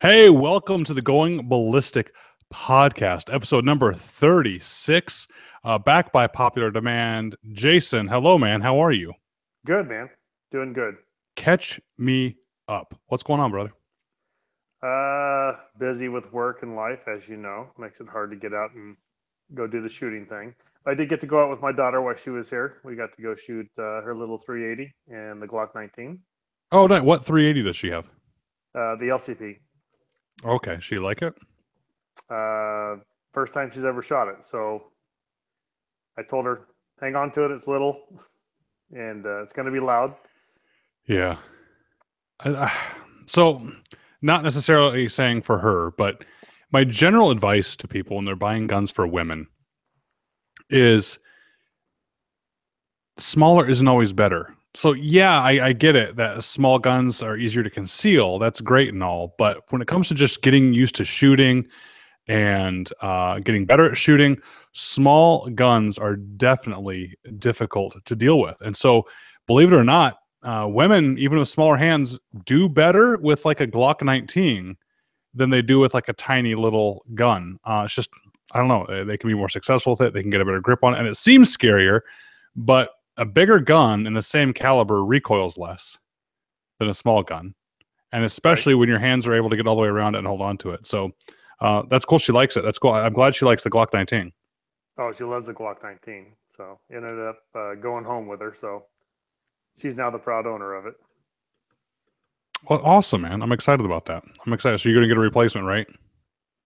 Hey, welcome to the Going Ballistic podcast, episode number 36. Back by popular demand. Jason, hello, man. How are you? Good, man. Doing good. Catch me up. What's going on, brother? Busy with work and life, as you know. Makes it hard to get out and go do the shooting thing. I did get to go out with my daughter while she was here. We got to go shoot her little 380 and the Glock 19, Oh, nice. What 380 does she have? the LCP. Okay, she like it? Uh, First time she's ever shot it. So I told her, hang on to it. It's little and it's going to be loud. Yeah. So, not necessarily saying for her, but my general advice to people when they're buying guns for women is smaller isn't always better. So yeah, I get it that small guns are easier to conceal. That's great and all, but when it comes to just getting used to shooting and getting better at shooting, small guns are definitely difficult to deal with. And so, believe it or not, women, even with smaller hands, do better with like a Glock 19 than they do with like a tiny little gun. It's just, I don't know, they can be more successful with it. They can get a better grip on it, and it seems scarier, but a bigger gun in the same caliber recoils less than a small gun, and Right. especially when your hands are able to get all the way around it and hold on to it. So that's cool. She likes it. That's cool. I'm glad she likes the Glock 19. Oh, she loves the Glock 19. So ended up going home with her. So she's now the proud owner of it. Well, awesome, man. I'm excited about that. I'm excited. So you're going to get a replacement, right?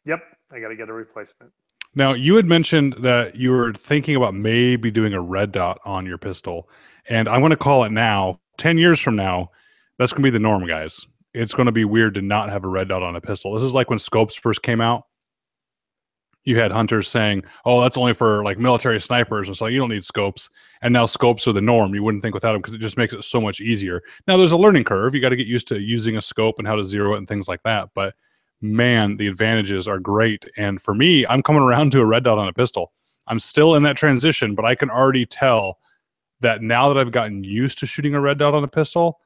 Yep. I got to get a replacement. Now, you had mentioned that you were thinking about maybe doing a red dot on your pistol. And I'm going to call it now. 10 years from now, that's going to be the norm, guys. It's going to be weird to not have a red dot on a pistol. This is like when scopes first came out. You had hunters saying, "Oh, that's only for like military snipers," and so you don't need scopes. And now scopes are the norm. You wouldn't think without them because it just makes it so much easier. Now there's a learning curve. You got to get used to using a scope and how to zero it and things like that. But man, the advantages are great. And for me, I'm coming around to a red dot on a pistol. I'm still in that transition, but I can already tell that now that I've gotten used to shooting a red dot on a pistol,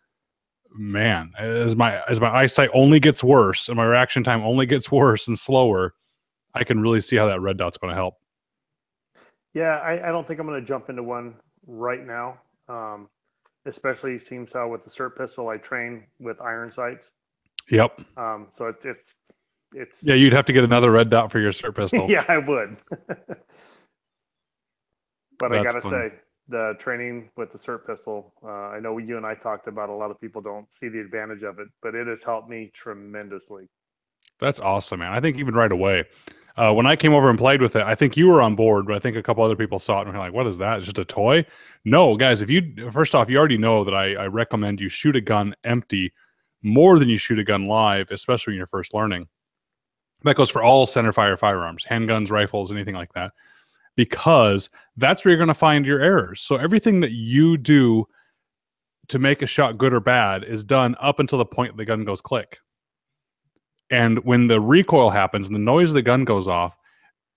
man, as my eyesight only gets worse and my reaction time only gets worse and slower, I can really see how that red dot's going to help. Yeah, I don't think I'm going to jump into one right now. Um, Especially seems how with the SIRT pistol, I train with iron sights. Yep. So it's Yeah, you'd have to get another red dot for your SIRT pistol. yeah, I would. But I That's gotta funny. say, the training with the SIRT pistol, I know you and I talked about. A lot of people don't see the advantage of it, but it has helped me tremendously. That's awesome, man. I think even right away, when I came over and played with it, I think you were on board, but I think a couple other people saw it and were like, "What is that? It's just a toy?" No, guys. If you first off, you already know that I recommend you shoot a gun empty more than you shoot a gun live, especially when you're first learning. That goes for all centerfire firearms, handguns, rifles, anything like that, because that's where you're going to find your errors. So everything that you do to make a shot good or bad is done up until the point the gun goes click. And when the recoil happens and the noise of the gun goes off,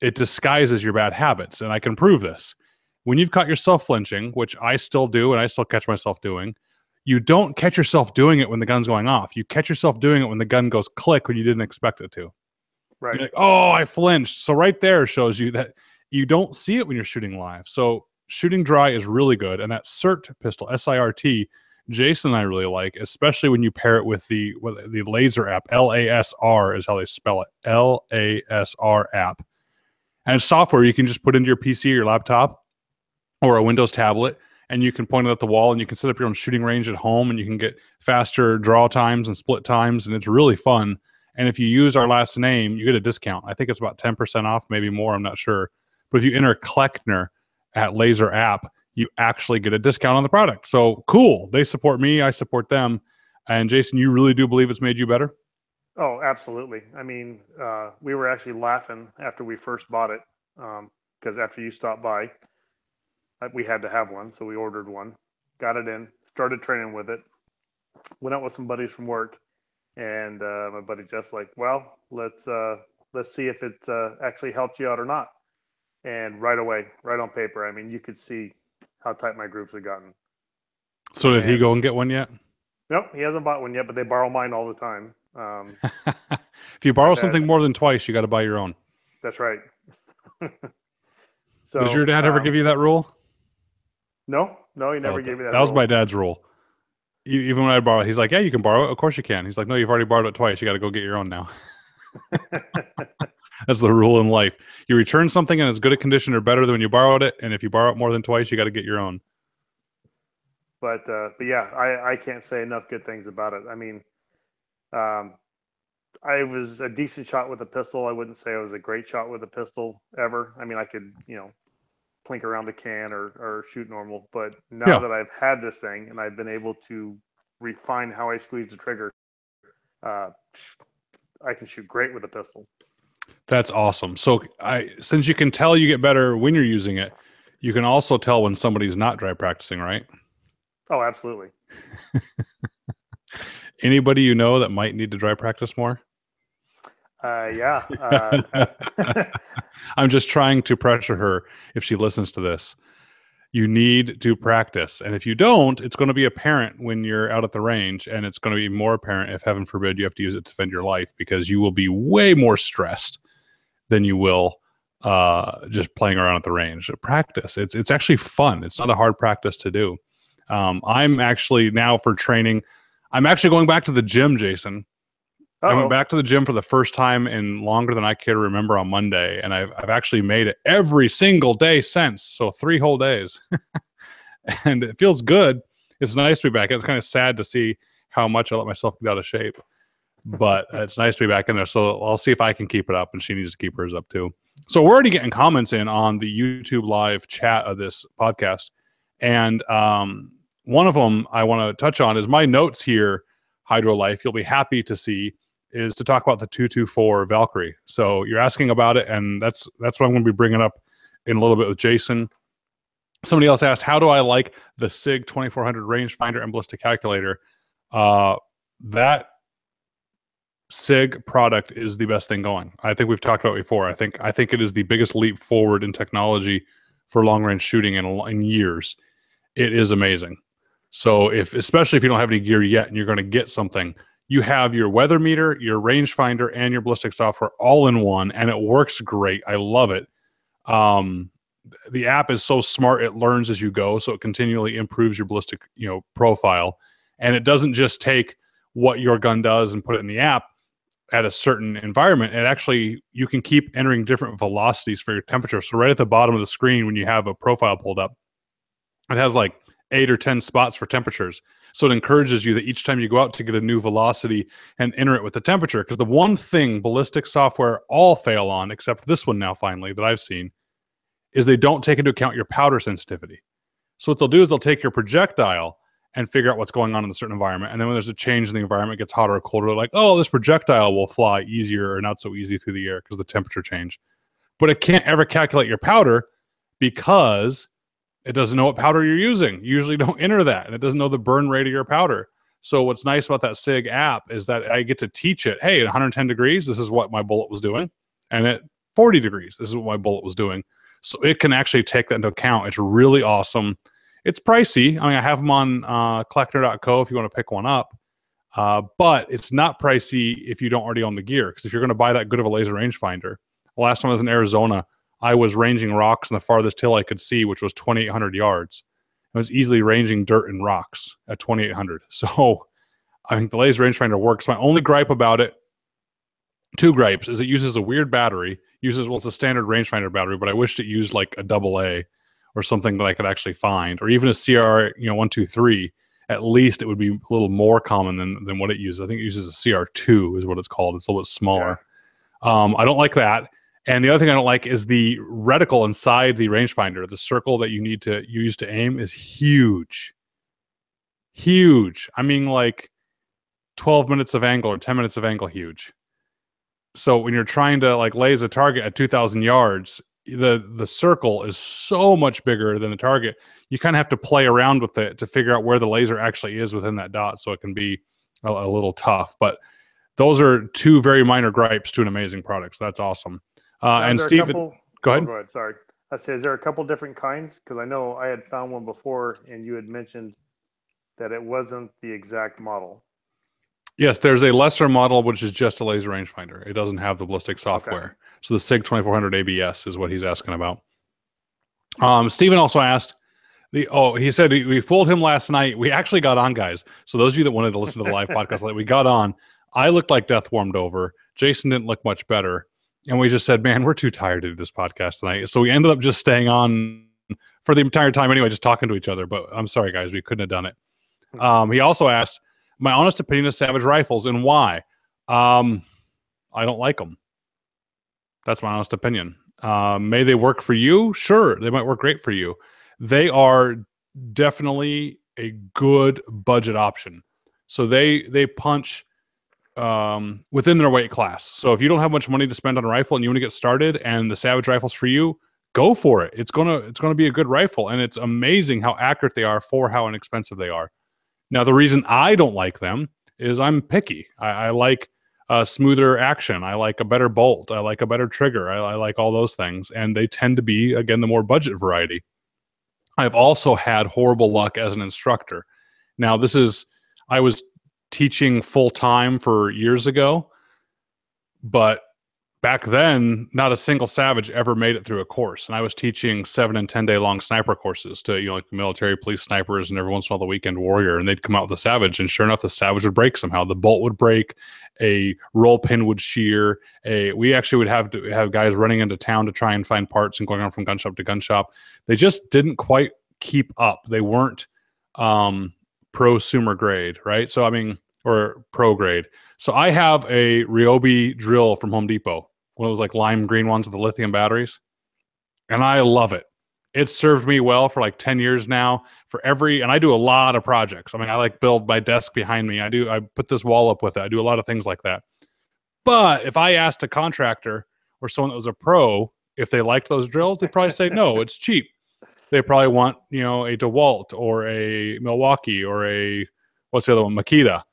it disguises your bad habits. And I can prove this. When you've caught yourself flinching, which I still do and I still catch myself doing, you don't catch yourself doing it when the gun's going off. You catch yourself doing it when the gun goes click when you didn't expect it to. Right. You're like, oh, I flinched. So right there shows you that you don't see it when you're shooting live. So shooting dry is really good. And that SIRT pistol, SIRT, Jason and I really like, especially when you pair it with the laser app. LASR is how they spell it. LASR app. And it's software you can just put into your PC or your laptop or a Windows tablet, and you can point it at the wall and you can set up your own shooting range at home and you can get faster draw times and split times, and it's really fun. And if you use our last name, you get a discount. I think it's about 10% off, maybe more, I'm not sure. But if you enter Kleckner at Laser App, you actually get a discount on the product. So cool. They support me, I support them. And Jason, you really do believe it's made you better? Oh, absolutely. I mean, we were actually laughing after we first bought it because after you stopped by, we had to have one, so we ordered one, got it in, started training with it, went out with some buddies from work, and my buddy Jeff's like, "Well, let's see if it actually helped you out or not." And right away, right on paper, I mean, you could see how tight my groups had gotten. So did he And go and get one yet? nope, he hasn't bought one yet, but they borrow mine all the time. If you borrow I've had, something more than twice, you got to buy your own. that's right. Does your So, dad ever give you that rule? no, no, he Oh, never gave me that that was my rule. dad's rule. Even when I borrow it, he's like, "Yeah, you can borrow it. Of course you can." He's like, "No, you've already borrowed it twice. You got to go get your own now." That's the rule in life. You return something in as good a condition or better than when you borrowed it, and if you borrow it more than twice, you got to get your own. But yeah, I can't say enough good things about it. I mean, um, I was a decent shot with a pistol. I wouldn't say I was a great shot with a pistol ever. I mean, I could, plink around a can or shoot normal. But now Yeah, that I've had this thing and I've been able to refine how I squeeze the trigger, uh, I can shoot great with a pistol. that's awesome. So, since you can tell you get better when you're using it, you can also tell when somebody's not dry practicing, right? Oh, absolutely. Anybody you know that might need to dry practice more? Yeah. I'm just trying to pressure her if she listens to this. You need to practice. And if you don't, it's going to be apparent when you're out at the range. And it's going to be more apparent if, heaven forbid, you have to use it to defend your life because you will be way more stressed than you will just playing around at the range. Practice. It's actually fun. It's not a hard practice to do. I'm actually now for training. I'm actually going back to the gym, Jason. I went Uh-oh. back to the gym for the first time in longer than I care to remember on Monday, and I've actually made it every single day since. So 3 whole days, and it feels good. It's nice to be back. It's kind of sad to see how much I let myself get out of shape, but it's nice to be back in there. So I'll see if I can keep it up, and she needs to keep hers up too. So we're already getting comments in on the YouTube live chat of this podcast, and one of them I want to touch on is my notes here. Hydro Life, you'll be happy to see is to talk about the 224 Valkyrie. So you're asking about it, and that's what I'm going to be bringing up in a little bit with Jason. Somebody else asked, how do I like the SIG 2400 rangefinder and ballistic calculator? That SIG product is the best thing going. I think we've talked about it before. I think it is the biggest leap forward in technology for long range shooting in years. It is amazing. So especially if you don't have any gear yet and you're going to get something, you have your weather meter, your rangefinder, and your ballistic software all in one, and it works great. I love it. The app is so smart; it learns as you go, so it continually improves your ballistic, profile. And it doesn't just take what your gun does and put it in the app at a certain environment. It actually, you can keep entering different velocities for your temperature. So right at the bottom of the screen, when you have a profile pulled up, it has like 8 or 10 spots for temperatures. So it encourages you that each time you go out to get a new velocity and enter it with the temperature. Because the one thing ballistic software all fail on, except this one now finally that I've seen, is they don't take into account your powder sensitivity. So what they'll do is they'll take your projectile and figure out what's going on in a certain environment. And then when there's a change in the environment, it gets hotter or colder, they're like, oh, this projectile will fly easier or not so easy through the air because the temperature change. But it can't ever calculate your powder because it doesn't know what powder you're using. You usually don't enter that, and it doesn't know the burn rate of your powder. So what's nice about that SIG app is that I get to teach it, hey, at 110 degrees, this is what my bullet was doing. And at 40 degrees, this is what my bullet was doing. So it can actually take that into account. It's really awesome. It's pricey. I mean, I have them on collector.co if you want to pick one up. But it's not pricey if you don't already own the gear. Because if you're going to buy that good of a laser rangefinder, the last time I was in Arizona, I was ranging rocks in the farthest hill I could see, which was 2,800 yards. I was easily ranging dirt and rocks at 2,800. So I think the laser rangefinder works. My only gripe about it, 2 gripes, is it uses a weird battery. It's a standard rangefinder battery, but I wished it used like a AA or something that I could actually find, or even a CR 123. At least it would be a little more common than what it uses. I think it uses a CR2 is what it's called. It's a little bit smaller. Yeah. I don't like that. And the other thing I don't like is the reticle inside the rangefinder. The circle that you use to aim is huge. Huge. I mean, like 12 minutes of angle or 10 minutes of angle, huge. So when you're trying to like laze a target at 2,000 yards, the circle is so much bigger than the target. You kind of have to play around with it to figure out where the laser actually is within that dot. So it can be a little tough. But those are 2 very minor gripes to an amazing product. So that's awesome. And Steve, go ahead. Go ahead. Sorry. I say, is there a couple different kinds? Because I know I had found one before, and you had mentioned that it wasn't the exact model. Yes, there's a lesser model which is just a laser rangefinder. It doesn't have the ballistic Okay. software. So the SIG 2400 ABS is what he's asking about. Steven also asked he said we fooled him last night. We actually got on, guys. So those of you that wanted to listen to the live podcast, like we got on. I looked like death warmed over. Jason didn't look much better. And we just said, man, we're too tired to do this podcast tonight. So we ended up just staying on for the entire time anyway, just talking to each other. But I'm sorry, guys, we couldn't have done it. He also asked my honest opinion of Savage rifles and why. I don't like them. That's my honest opinion. May they work for you? Sure, they might work great for you. They are definitely a good budget option. So they punch within their weight class. So if you don't have much money to spend on a rifle and you want to get started, and the Savage rifles for you, go for it. It's gonna be a good rifle, and it's amazing how accurate they are for how inexpensive they are. Now, the reason I don't like them is I'm picky. I like smoother action. I like a better bolt. I like a better trigger. I like all those things, and they tend to be, again, the more budget variety. I've also had horrible luck as an instructor. Now, I was teaching full time for years ago, but back then, not a single Savage ever made it through a course. And I was teaching 7 and 10 day long sniper courses to, like military police snipers and every once in a while the weekend warrior. And they'd come out with a Savage, and sure enough, the Savage would break somehow. The bolt would break, a roll pin would shear. We actually would have to have guys running into town to try and find parts and going on from gun shop to gun shop. They just didn't quite keep up. They weren't prosumer grade, right? So, I mean, or pro grade. So I have a Ryobi drill from Home Depot, one of those like lime green ones with the lithium batteries. And I love it. It's served me well for like 10 years now and I do a lot of projects. I mean, I like build my desk behind me. I put this wall up with it. I do a lot of things like that. But if I asked a contractor or someone that was a pro, if they liked those drills, they'd probably say, no, it's cheap. They probably want, a DeWalt or a Milwaukee or what's the other one? Makita.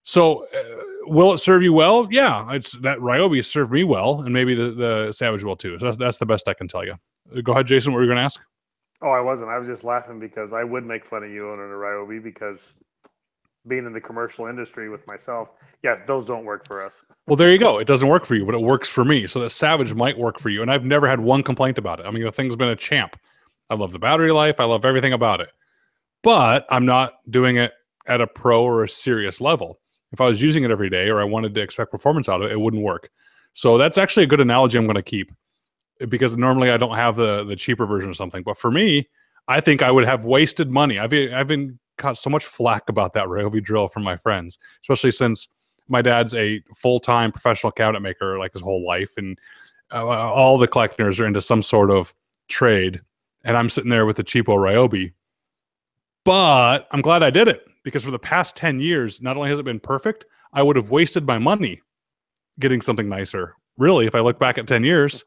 So will it serve you well? Yeah, it's that Ryobi served me well, and maybe the Savage will too. So that's the best I can tell you. Go ahead, Jason. What were you going to ask? Oh, I wasn't. I was just laughing because I would make fun of you owning a Ryobi because being in the commercial industry with myself, yeah, those don't work for us. Well, there you go. It doesn't work for you, but it works for me. So the Savage might work for you, and I've never had one complaint about it. I mean, the thing's been a champ. I love the battery life. I love everything about it. But I'm not doing it at a pro or a serious level. If I was using it every day or I wanted to expect performance out of it, it wouldn't work. So that's actually a good analogy I'm going to keep, because normally I don't have the cheaper version of something. But for me, I think I would have wasted money. I've been caught so much flack about that Ryobi drill from my friends, especially since my dad's a full-time professional cabinet maker like his whole life. And all the collectors are into some sort of trade. And I'm sitting there with a cheapo Ryobi. But I'm glad I did it, because for the past 10 years, not only has it been perfect, I would have wasted my money getting something nicer, really, if I look back at 10 years.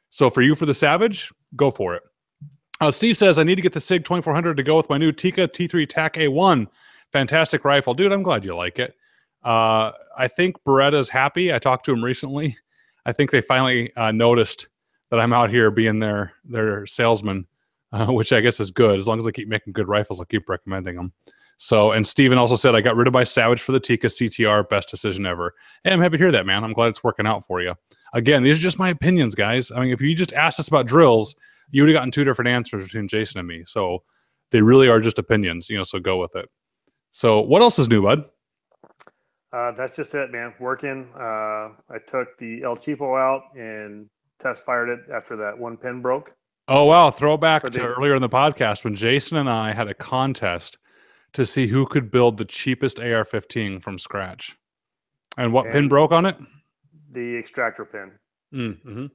So for you, for the Savage, go for it. Steve says, I need to get the SIG 2400 to go with my new Tika T3 TAC A1. Fantastic rifle. Dude, I'm glad you like it. I think Beretta's happy. I talked to him recently. I think they finally noticed that I'm out here being their salesman, which I guess is good. As long as I keep making good rifles, I'll keep recommending them. So, and Steven also said, I got rid of my Savage for the Tika CTR. Best decision ever. Hey, I'm happy to hear that, man. I'm glad it's working out for you. Again, these are just my opinions, guys. I mean, if you just asked us about drills, you would have gotten two different answers between Jason and me. So they really are just opinions, so go with it. So what else is new, bud? That's just it, man. Working. I took the El Cheapo out and test fired it after that one pin broke. Oh, wow. Throwback to earlier in the podcast when Jason and I had a contest to see who could build the cheapest AR-15 from scratch. And what pin broke on it? The extractor pin. Mm-hmm.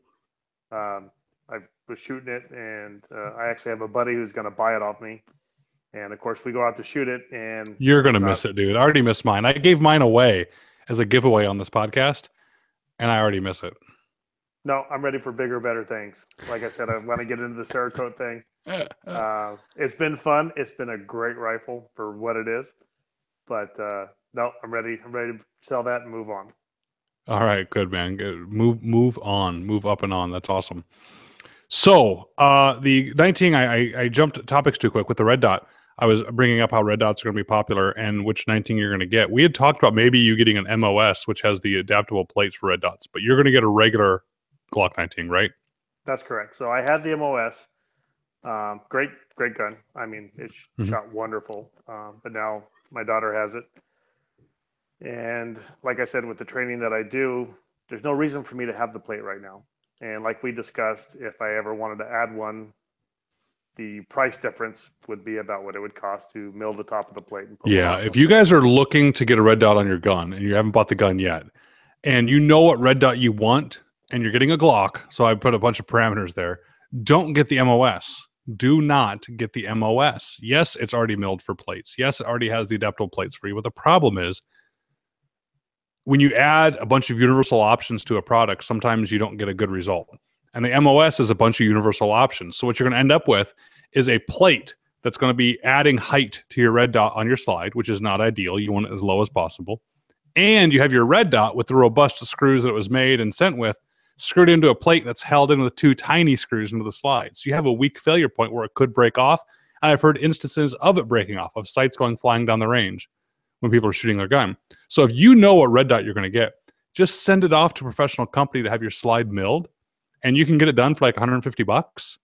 I was shooting it, and I actually have a buddy who's going to buy it off me. And, of course, we go out to shoot it, and... You're going to miss it, dude. I already missed mine. I gave mine away as a giveaway on this podcast, and I already miss it. No, I'm ready for bigger, better things. Like I said, I want to get into the Cerakote thing. It's been fun. It's been a great rifle for what it is. But, no, I'm ready. I'm ready to sell that and move on. All right, good, man. Good. Move on. Move up and on. That's awesome. So, the 19, I jumped topics too quick with the red dot. I was bringing up how red dots are going to be popular and which 19 you're going to get. We had talked about maybe you getting an MOS, which has the adaptable plates for red dots, but you're going to get a regular Glock 19, right? That's correct. So I had the MOS. Great gun. I mean, it shot wonderful. But now my daughter has it. And like I said, with the training that I do, there's no reason for me to have the plate right now. And like we discussed, if I ever wanted to add one, the price difference would be about what it would cost to mill the top of the plate. And put Yeah, if you guys are looking to get a red dot on your gun and you haven't bought the gun yet, and you know what red dot you want, and you're getting a Glock, so I put a bunch of parameters there, don't get the MOS. Do not get the MOS. Yes, it's already milled for plates. Yes, it already has the adaptable plates for you. But the problem is, when you add a bunch of universal options to a product, sometimes you don't get a good result. And the MOS is a bunch of universal options. So what you're going to end up with is a plate that's going to be adding height to your red dot on your slide, which is not ideal. You want it as low as possible. And you have your red dot with the robust screws that it was made and sent with screwed into a plate that's held in with two tiny screws into the slide. So you have a weak failure point where it could break off. And I've heard instances of it breaking off, of sights going flying down the range when people are shooting their gun. So if you know what red dot you're going to get, just send it off to a professional company to have your slide milled, and you can get it done for like $150.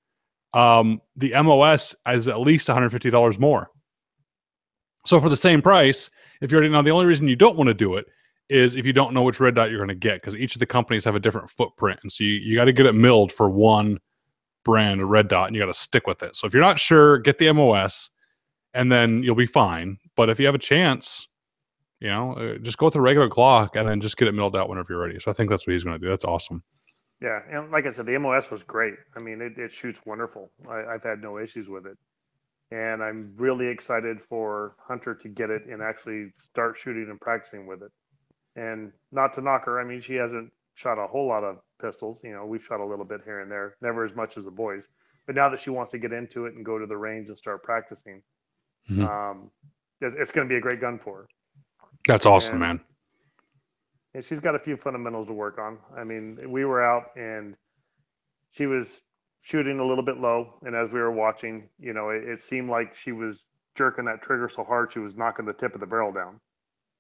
The MOS is at least $150 more. So for the same price, if you already know, the only reason you don't want to do it is if you don't know which red dot you're going to get, because each of the companies have a different footprint. And so you got to get it milled for one brand of red dot, and you got to stick with it. So if you're not sure, get the MOS, and then you'll be fine. But if you have a chance, just go with a regular Glock and then just get it milled out whenever you're ready. So I think that's what he's going to do. That's awesome. Yeah, and like I said, the MOS was great. I mean, it shoots wonderful. I've had no issues with it. And I'm really excited for Hunter to get it and actually start shooting and practicing with it. And not to knock her, I mean, she hasn't shot a whole lot of pistols. We've shot a little bit here and there, never as much as the boys. But now that she wants to get into it and go to the range and start practicing, it's going to be a great gun for her. That's awesome, man. And she's got a few fundamentals to work on. I mean, we were out and she was shooting a little bit low. And as we were watching, it seemed like she was jerking that trigger so hard she was knocking the tip of the barrel down,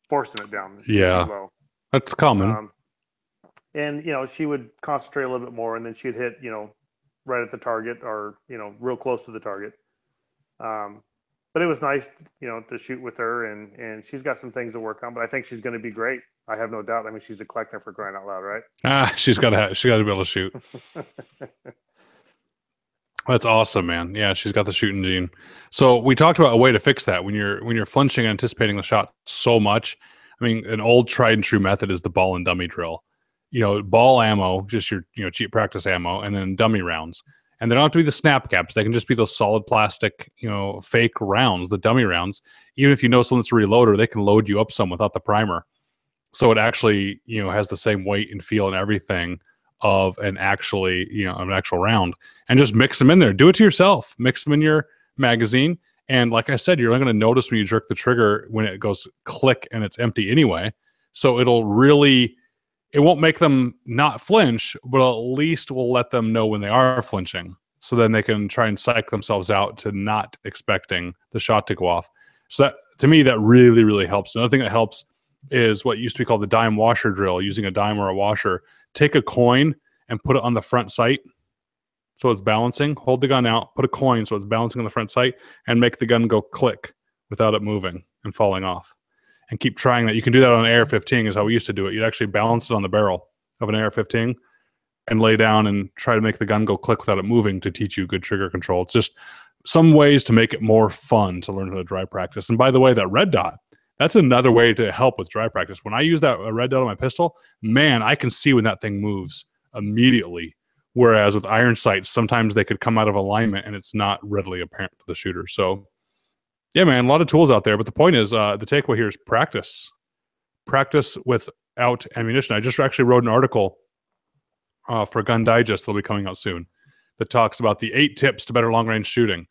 forcing it down. Yeah, low. That's common. And, she would concentrate a little bit more, and then she'd hit, right at the target or, real close to the target. But it was nice, to shoot with her, and she's got some things to work on, but I think she's going to be great. I have no doubt. I mean, she's a collector for crying out loud, right? She's got to be able to shoot. That's awesome, man. Yeah, she's got the shooting gene. So we talked about a way to fix that when you're flinching and anticipating the shot so much. I mean, an old tried and true method is the ball and dummy drill. Ball ammo, just your cheap practice ammo, and then dummy rounds. And they don't have to be the snap caps. They can just be those solid plastic, fake rounds, the dummy rounds. Even if you know someone's a reloader, they can load you up some without the primer. So it actually, has the same weight and feel and everything of an actual round. And just mix them in there. Do it to yourself. Mix them in your magazine. And like I said, you're only going to notice when you jerk the trigger when it goes click and it's empty anyway. So it won't make them not flinch, but at least will let them know when they are flinching. So then they can try and psych themselves out to not expecting the shot to go off. So that, to me, that really, really helps. Another thing that helps is what used to be called the dime washer drill, using a dime or a washer. Take a coin and put it on the front sight so it's balancing. Hold the gun out, put a coin so it's balancing on the front sight, and make the gun go click without it moving and falling off. And keep trying that. You can do that on an AR-15 is how we used to do it. You'd actually balance it on the barrel of an AR-15 and lay down and try to make the gun go click without it moving to teach you good trigger control. It's just some ways to make it more fun to learn how to dry practice. And by the way, that red dot, that's another way to help with dry practice. When I use that red dot on my pistol, man, I can see when that thing moves immediately. Whereas with iron sights, sometimes they could come out of alignment and it's not readily apparent to the shooter. So yeah, man, a lot of tools out there. But the point is, the takeaway here is practice. Practice without ammunition. I just actually wrote an article for Gun Digest that'll be coming out soon that talks about the 8 tips to better long-range shooting.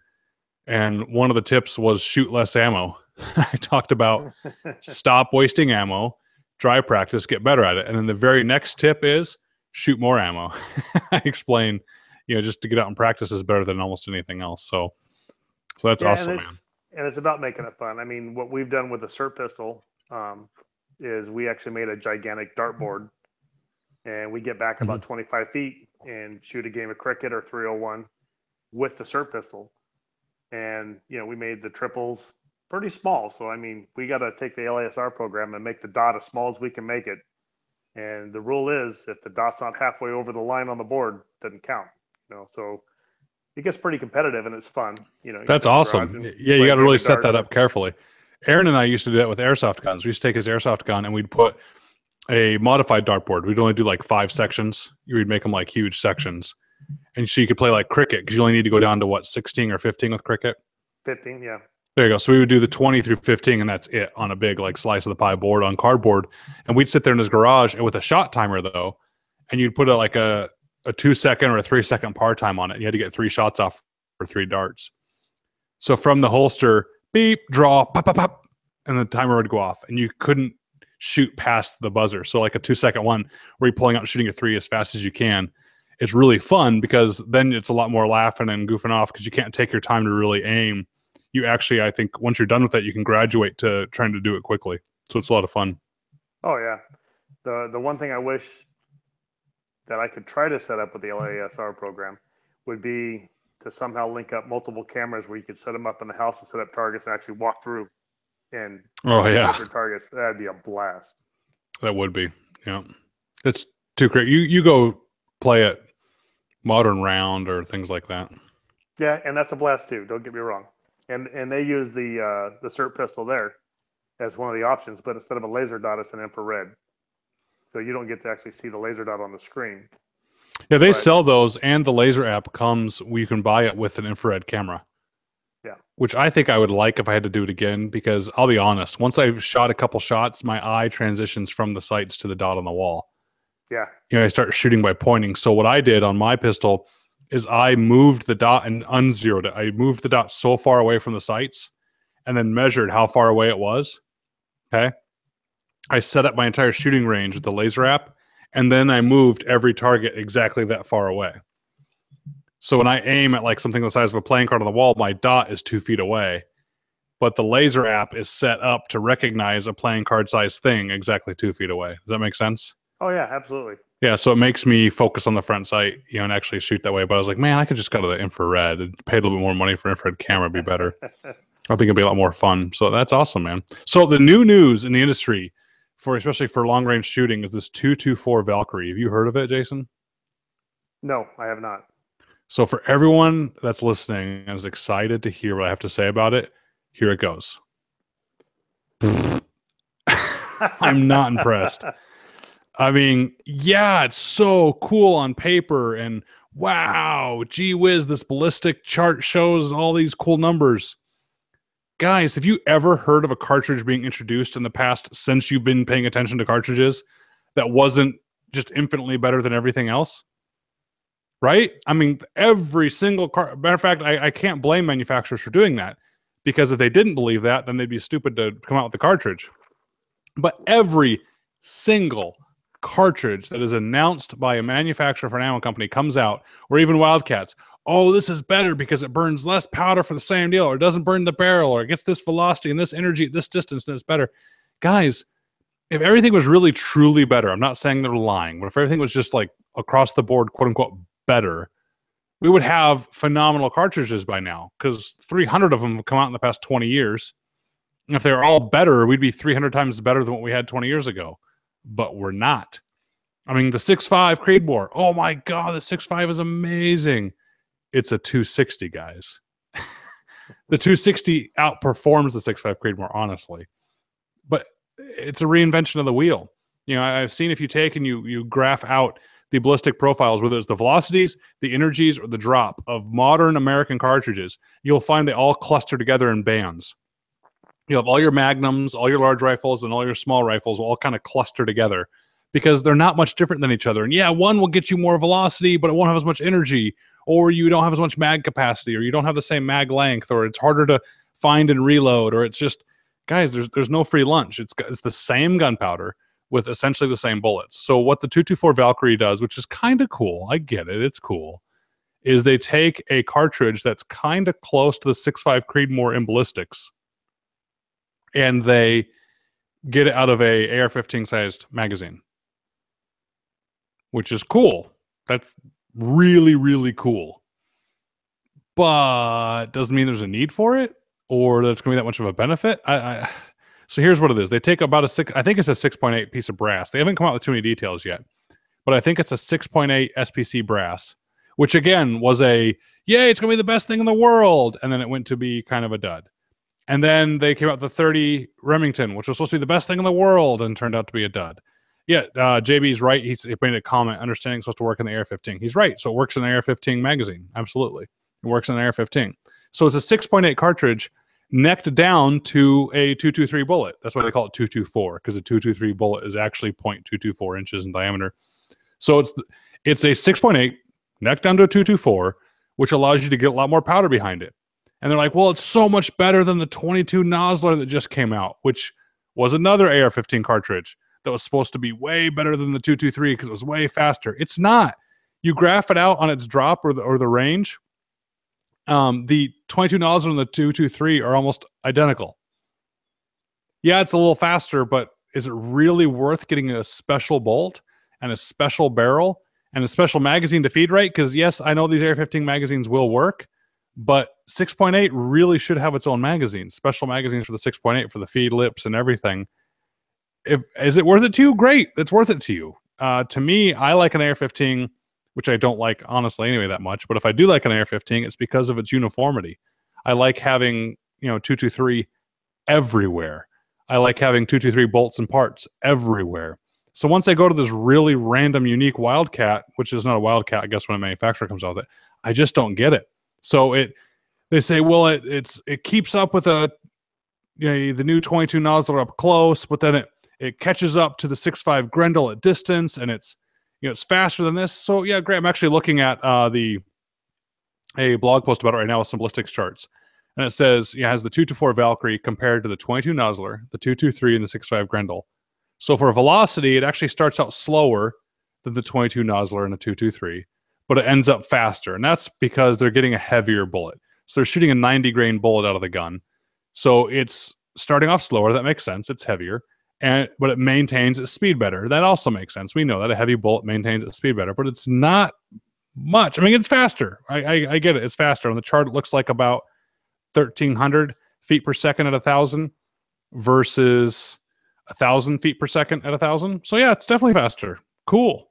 And one of the tips was shoot less ammo. I talked about stop wasting ammo, dry practice, get better at it. And then the very next tip is shoot more ammo. I explain, just to get out and practice is better than almost anything else. So that's awesome, man. and it's about making it fun. I mean, what we've done with the SIRT pistol is we actually made a gigantic dartboard, and we get back about 25 feet and shoot a game of cricket or 301 with the SIRT pistol. And, you know, we made the triples pretty small. So, I mean, we got to take the LASR program and make the dot as small as we can make it. And the rule is if the dot's not halfway over the line on the board, it doesn't count. You know, so it gets pretty competitive and it's fun. You know, That's awesome. Yeah, you got to really set that up carefully. Aaron and I used to do that with airsoft guns. We used to take his airsoft gun and we'd put a modified dartboard. We'd only do like 5 sections. We'd make them like huge sections. And so you could play like cricket because you only need to go down to what, 16 or 15 with cricket? 15, yeah. There you go. So we would do the 20 through 15 and that's it on a big like slice of the pie board on cardboard. And we'd sit there in his garage and with a shot timer though, and you'd put like a 2-second or a 3-second par time on it. You had to get 3 shots off for 3 darts. So from the holster, beep, draw, pop, pop, pop, and the timer would go off and you couldn't shoot past the buzzer. So like a 2-second one where you're pulling out and shooting a 3 as fast as you can. It's really fun because then it's a lot more laughing and goofing off because you can't take your time to really aim. You actually, I think once you're done with it, you can graduate to trying to do it quickly. So it's a lot of fun. Oh yeah. The one thing I wish that I could try to set up with the LASR program would be to somehow link up multiple cameras where you could set them up in the house and set up targets and actually walk through and targets. That'd be a blast. That would be. Yeah. It's too great. You go play it modern round or things like that. Yeah, and that's a blast too. Don't get me wrong. And they use the SIRT pistol there as one of the options, but instead of a laser dot, it's an infrared. So you don't get to actually see the laser dot on the screen. Yeah, they sell those, and the laser app comes. You can buy it with an infrared camera. Yeah, which I think I would like if I had to do it again, because I'll be honest, once I've shot a couple shots, my eye transitions from the sights to the dot on the wall. Yeah, you know, I start shooting by pointing. So what I did on my pistol is I moved the dot and unzeroed it. I moved the dot so far away from the sights and then measured how far away it was. Okay. I set up my entire shooting range with the laser app, and then I moved every target exactly that far away. So when I aim at like something the size of a playing card on the wall, my dot is 2 feet away, but the laser app is set up to recognize a playing card size thing exactly 2 feet away. Does that make sense? Oh yeah, absolutely. Yeah, so it makes me focus on the front sight, you know, and actually shoot that way. But I was like, man, I could just go to the infrared and pay a little bit more money for infrared camera, would be better. I think it'd be a lot more fun. So that's awesome, man. So the new news in the industry, for especially for long range shooting, is this 224 Valkyrie. Have you heard of it, Jason? No, I have not. So for everyone that's listening and is excited to hear what I have to say about it, here it goes. I'm not impressed. I mean, yeah, it's so cool on paper, and wow, gee whiz, this ballistic chart shows all these cool numbers. Guys, have you ever heard of a cartridge being introduced in the past since you've been paying attention to cartridges that wasn't just infinitely better than everything else? Right? I mean, every single matter of fact, I can't blame manufacturers for doing that, because if they didn't believe that, then they'd be stupid to come out with the cartridge. But every single cartridge that is announced by a manufacturer for an ammo company comes out, or even Wildcats, oh, this is better because it burns less powder for the same deal, or it doesn't burn the barrel, or it gets this velocity and this energy at this distance, and it's better. Guys, if everything was really truly better, I'm not saying they're lying, but if everything was just like across the board, quote unquote, better, we would have phenomenal cartridges by now, because 300 of them have come out in the past 20 years. And if they're all better, we'd be 300 times better than what we had 20 years ago. But we're not. I mean, the 6.5 Creedmoor, oh my God, the 6.5 is amazing. It's a 260, guys. The 260 outperforms the 6.5 Creedmoor, honestly. But it's a reinvention of the wheel. You know, I've seen if you take and you graph out the ballistic profiles, whether it's the velocities, the energies, or the drop of modern American cartridges, you'll find they all cluster together in bands. You have all your magnums, all your large rifles, and all your small rifles will all kind of cluster together because they're not much different than each other. And yeah, one will get you more velocity, but it won't have as much energy, or you don't have as much mag capacity, or you don't have the same mag length, or it's harder to find and reload, or it's just, guys, there's no free lunch. It's the same gunpowder with essentially the same bullets. So what the 224 Valkyrie does, which is kind of cool, I get it, it's cool, is they take a cartridge that's kind of close to the 6.5 Creedmoor in ballistics, and they get it out of a AR-15 sized magazine, which is cool. That's really, really cool. But doesn't mean there's a need for it or that it's going to be that much of a benefit. So here's what it is. They take about I think it's a 6.8 piece of brass. They haven't come out with too many details yet, but I think it's a 6.8 SPC brass, which again was yay, it's going to be the best thing in the world. And then it went to be kind of a dud. And then they came out with the 30 Remington, which was supposed to be the best thing in the world and turned out to be a dud. Yeah, JB's right. He made a comment, understanding it's supposed to work in the AR-15. He's right. So it works in an AR-15 magazine. Absolutely. It works in an AR-15. So it's a 6.8 cartridge necked down to a 223 bullet. That's why they call it 224, because a 223 bullet is actually 0.224 inches in diameter. So it's a 6.8 necked down to a 224, which allows you to get a lot more powder behind it. And they're like, well, it's so much better than the 22 Nosler that just came out, which was another AR-15 cartridge that was supposed to be way better than the 223 because it was way faster. It's not. You graph it out on its drop or the range. The 22 Nosler and the 223 are almost identical. Yeah, it's a little faster, but is it really worth getting a special bolt and a special barrel and a special magazine to feed right? Because yes, I know these AR-15 magazines will work, but 6.8 really should have its own magazines, special magazines for the 6.8 for the feed lips and everything. Is it worth it to you? Great, it's worth it to you. To me, I like an AR-15, which I don't like honestly anyway that much. But if I do like an AR-15, it's because of its uniformity. I like having 223 everywhere. I like having 223 bolts and parts everywhere. So once I go to this really random, unique Wildcat, which is not a Wildcat, I guess when a manufacturer comes out with it, I just don't get it. So they say, well, it keeps up with the new 22 Nosler up close, but then it catches up to the 6.5 Grendel at distance, and it's faster than this. So yeah, great. I'm actually looking at a blog post about it right now with some ballistics charts, and it says it has the 224 Valkyrie compared to the 22 Nosler, the 223, and the 6.5 Grendel. So for velocity, it actually starts out slower than the 22 Nosler and the 223. But it ends up faster. And that's because they're getting a heavier bullet. So they're shooting a 90 grain bullet out of the gun. So it's starting off slower. That makes sense. It's heavier. But it maintains its speed better. That also makes sense. We know that a heavy bullet maintains its speed better, but it's not much. I mean, it's faster. I get it. It's faster. On the chart, it looks like about 1,300 feet per second at 1,000 versus 1,000 feet per second at 1,000. So yeah, it's definitely faster. Cool.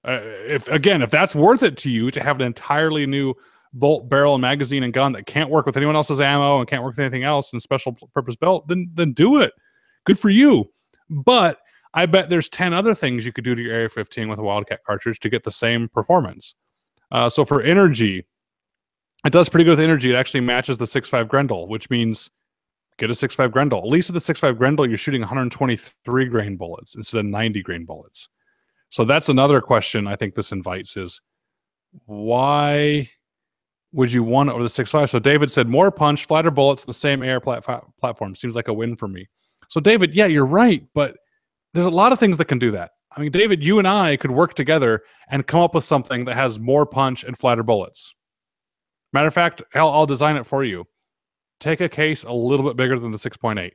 If that's worth it to you to have an entirely new bolt, barrel, and magazine and gun that can't work with anyone else's ammo and can't work with anything else and special purpose belt, then do it. Good for you. But I bet there's 10 other things you could do to your AR-15 with a Wildcat cartridge to get the same performance. So for energy, it does pretty good with energy. It actually matches the 6.5 Grendel, which means get a 6.5 Grendel. At least with the 6.5 Grendel, you're shooting 123 grain bullets instead of 90 grain bullets. So that's another question I think this invites is, why would you want it over the 6.5? So David said, more punch, flatter bullets, the same AR platform. Seems like a win for me. So David, yeah, you're right, but there's a lot of things that can do that. I mean, David, you and I could work together and come up with something that has more punch and flatter bullets. Matter of fact, I'll design it for you. Take a case a little bit bigger than the 6.8.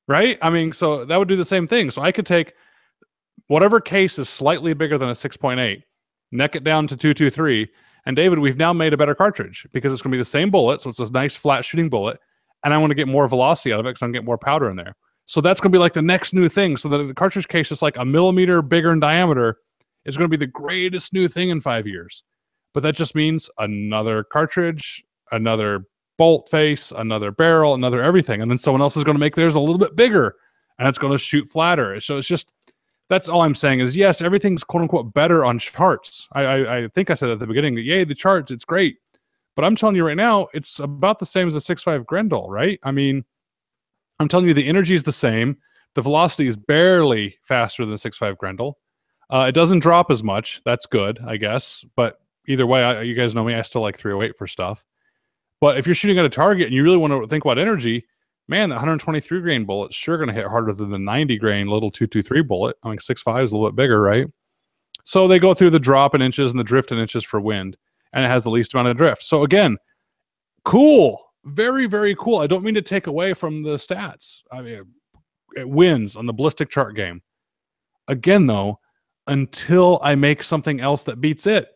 Right? I mean, so that would do the same thing. So I could take whatever case is slightly bigger than a 6.8, neck it down to 223, and David, we've now made a better cartridge because it's going to be the same bullet, so it's a nice flat shooting bullet, and I want to get more velocity out of it because I'm going to get more powder in there. So that's going to be like the next new thing. So the cartridge case is like a millimeter bigger in diameter. It's going to be the greatest new thing in 5 years. But that just means another cartridge, another bolt face, another barrel, another everything. And then someone else is going to make theirs a little bit bigger, and it's going to shoot flatter. So it's just... That's all I'm saying is, yes, everything's quote-unquote better on charts. I think I said at the beginning that, yay, the charts, it's great. But I'm telling you right now, it's about the same as a 6.5 Grendel, right? I mean, I'm telling you the energy is the same. The velocity is barely faster than the 6.5 Grendel. It doesn't drop as much. That's good, I guess. But either way, you guys know me. I still like 308 for stuff. But if you're shooting at a target and you really want to think about energy, man, the 123 grain bullet's sure going to hit harder than the 90 grain little 223 bullet. I mean, 6.5 is a little bit bigger, right? So they go through the drop in inches and the drift in inches for wind, and it has the least amount of drift. So again, cool. Very, very cool. I don't mean to take away from the stats. I mean, it wins on the ballistic chart game. Again, though, until I make something else that beats it,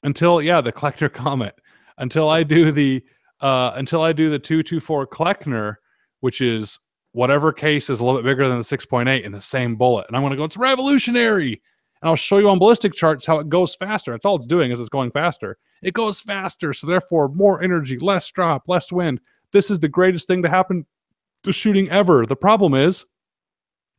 until the Kleckner Comet, until I do the 224 Kleckner, which is whatever case is a little bit bigger than the 6.8 in the same bullet, and I'm going to go, it's revolutionary. And I'll show you on ballistic charts how it goes faster. That's all it's doing is it's going faster. It goes faster, so therefore more energy, less drop, less wind. This is the greatest thing to happen to shooting ever. The problem is,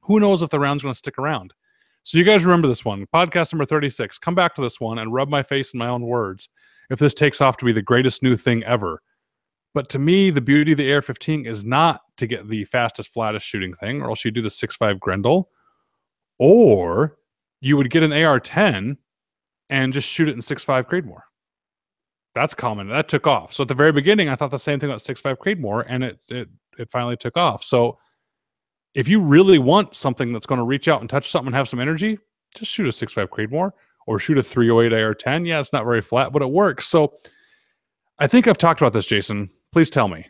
who knows if the round's going to stick around? So you guys remember this one, podcast number 36. Come back to this one and rub my face in my own words if this takes off to be the greatest new thing ever. But to me, the beauty of the AR-15 is not to get the fastest, flattest shooting thing, or else you do the 6.5 Grendel, or you would get an AR-10 and just shoot it in 6.5 Creedmoor. That's common. That took off. So at the very beginning, I thought the same thing about 6.5 Creedmoor, and it finally took off. So if you really want something that's going to reach out and touch something and have some energy, just shoot a 6.5 Creedmoor or shoot a 308 AR-10. Yeah, it's not very flat, but it works. So I think I've talked about this, Jason. Please tell me.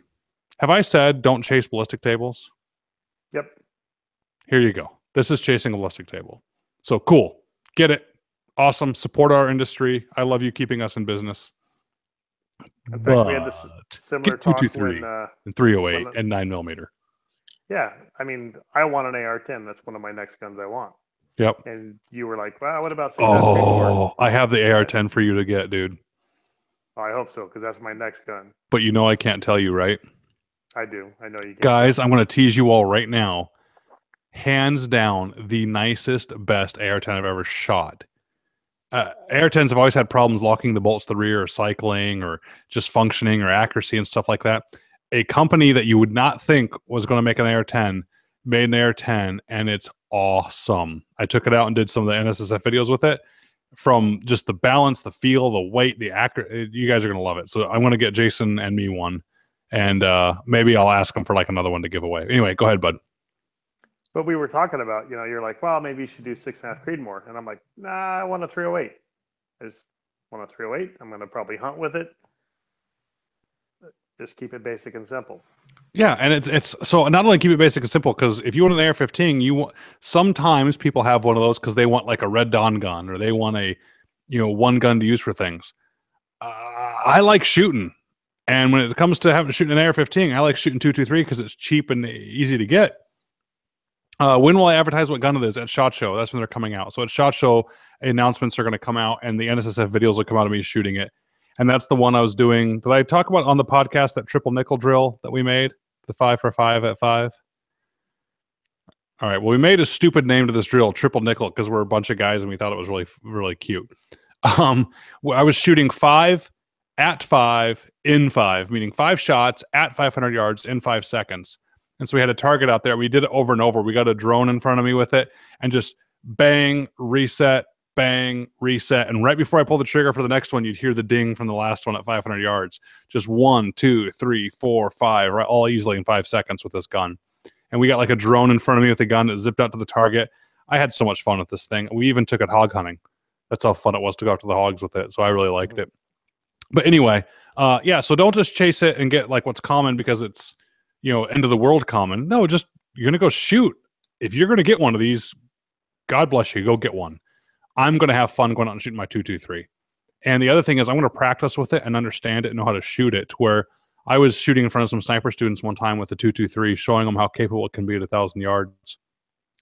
Have I said don't chase ballistic tables? Yep. Here you go. This is chasing a ballistic table. So cool. Get it. Awesome. Support our industry. I love you keeping us in business. In fact, we had this similar talk 223 and 308 and 9mm. Yeah. I mean, I want an AR-10. That's one of my next guns I want. Yep. And you were like, well, what about... I have the AR-10 for you to get, dude. Oh, I hope so, because that's my next gun. But you know I can't tell you, right? I do. I know you can. Guys, I'm going to tease you all right now. Hands down, the nicest, best AR-10 I've ever shot. AR-10s have always had problems locking the bolts to the rear or cycling or just functioning or accuracy and stuff like that. A company that you would not think was going to make an AR-10 made an AR-10, and it's awesome. I took it out and did some of the NSSF videos with it. From just the balance, the feel, the weight, the accurate, you guys are going to love it. So I'm going to get Jason and me one, and maybe I'll ask him for like another one to give away. Anyway, go ahead, bud. But we were talking about, you're like, well, maybe you should do 6.5 Creedmoor. And I'm like, nah, I want a 308. I just want a 308. I'm going to probably hunt with it. Just keep it basic and simple. Yeah, and it's so not only keep it basic and simple, because if you want an AR-15, sometimes people have one of those because they want like a Red Dawn gun, or they want a one gun to use for things. I like shooting, and when it comes to having to shoot an AR-15, I like shooting 223 because it's cheap and easy to get. When will I advertise what gun it is? At SHOT Show. That's when they're coming out. So at SHOT Show, announcements are going to come out, and the NSSF videos will come out of me shooting it. And that's the one I was doing. Did I talk about on the podcast that triple nickel drill that we made? The 5 for 5 at 5? All right. Well, we made a stupid name to this drill, triple nickel, because we're a bunch of guys and we thought it was really, really cute. I was shooting 5 at 5 in 5, meaning 5 shots at 500 yards in 5 seconds. And so we had a target out there. We did it over and over. We got a drone in front of me with it and just bang, reset, bang, reset. And right before I pull the trigger for the next one, you'd hear the ding from the last one at 500 yards. Just 1, 2, 3, 4, 5, right, all easily in 5 seconds with this gun. And we got like a drone in front of me with a gun that zipped out to the target. I had so much fun with this thing. We even took it hog hunting. That's how fun it was to go after the hogs with it. So I really liked it. But anyway, yeah, so don't just chase it and get like what's common because it's, end of the world common. No, just you're going to go shoot. If you're going to get one of these, God bless you, go get one. I'm going to have fun going out and shooting my 223. And the other thing is I'm going to practice with it and understand it and know how to shoot it, to where I was shooting in front of some sniper students one time with the 223, showing them how capable it can be at 1,000 yards.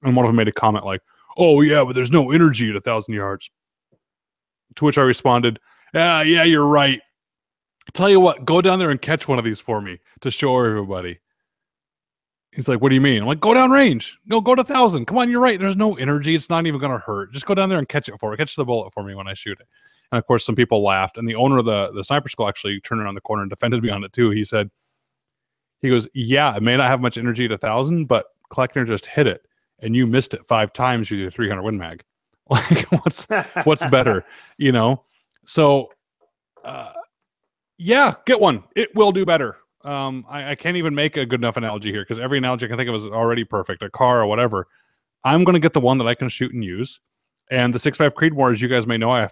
And one of them made a comment like, oh, yeah, but there's no energy at 1,000 yards. To which I responded, yeah, you're right. Tell you what, go down there and catch one of these for me to show everybody. He's like, what do you mean? I'm like, go down range. No, go to 1,000. Come on, you're right. There's no energy. It's not even going to hurt. Just go down there and catch it for me. Catch the bullet for me when I shoot it. And of course, some people laughed. And the owner of the sniper school actually turned around the corner and defended me on it too. He goes, yeah, it may not have much energy at 1,000, but Kleckner just hit it. And you missed it 5 times with your 300 Win Mag. Like, what's better, So, yeah, get one. It will do better. I can't even make a good enough analogy here because every analogy I can think of is already perfect. A car or whatever. I'm going to get the one that I can shoot and use. And the 6.5 Creedmoor, as you guys may know, I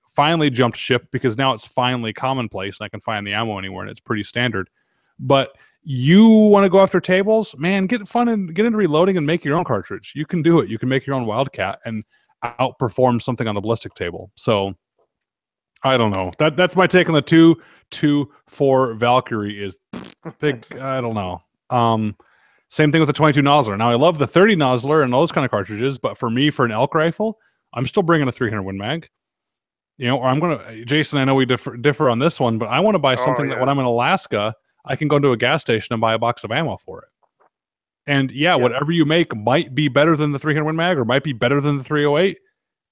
finally jumped ship because now it's finally commonplace and I can find the ammo anywhere and it's pretty standard. But you want to go after tables, man, get fun and get into reloading and make your own cartridge. You can do it. You can make your own Wildcat and outperform something on the ballistic table. So I don't know. That's my take on the 2.24 Valkyrie is big. I don't know. Same thing with the 22 Nozzler. Now I love the 30 Nozzler and those kind of cartridges, but for me, for an elk rifle, I'm still bringing a 300 Win Mag. You know, or I'm gonna, Jason, I know we differ on this one, but I want to buy something that when I'm in Alaska, I can go to a gas station and buy a box of ammo for it. And yeah, whatever you make might be better than the 300 Win Mag or might be better than the 308,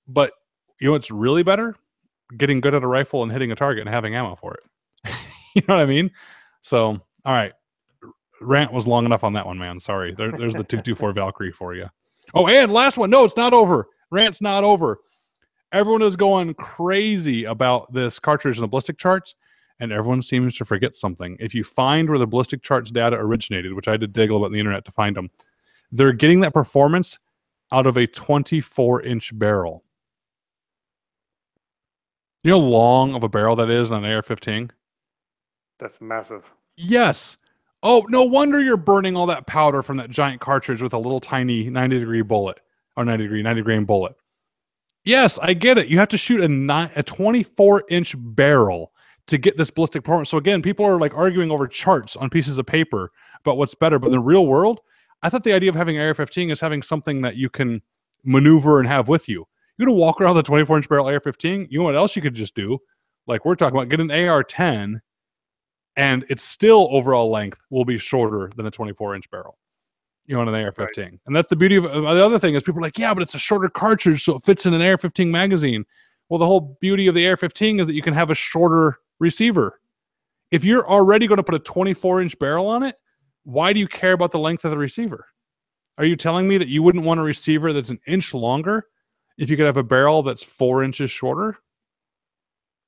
but you know what's really better? Getting good at a rifle and hitting a target and having ammo for it. You know what I mean? So, all right. Rant was long enough on that one, man. Sorry. There's the 2.24 Valkyrie for you. Oh, and last one. No, it's not over. Rant's not over. Everyone is going crazy about this cartridge in the ballistic charts, and everyone seems to forget something. If you find where the ballistic charts data originated, which I had to dig a little bit on the internet to find them, they're getting that performance out of a 24-inch barrel. You know how long of a barrel that is on an AR-15? That's massive. Yes. Oh, no wonder you're burning all that powder from that giant cartridge with a little tiny 90-degree bullet or 90-grain bullet. Yes, I get it. You have to shoot a 24-inch barrel to get this ballistic performance. So again, people are like arguing over charts on pieces of paper about what's better. But in the real world, I thought the idea of having AR-15 is having something that you can maneuver and have with you. You're going to walk around with a 24-inch barrel AR-15. You know what else you could just do? Like we're talking about, get an AR-10, and its still overall length will be shorter than a 24-inch barrel. You know, on an AR-15. Right. And that's the beauty of the other thing is people are like, yeah, but it's a shorter cartridge, so it fits in an AR-15 magazine. Well, the whole beauty of the AR-15 is that you can have a shorter receiver. If you're already going to put a 24-inch barrel on it, why do you care about the length of the receiver? Are you telling me that you wouldn't want a receiver that's an inch longer if you could have a barrel that's 4 inches shorter?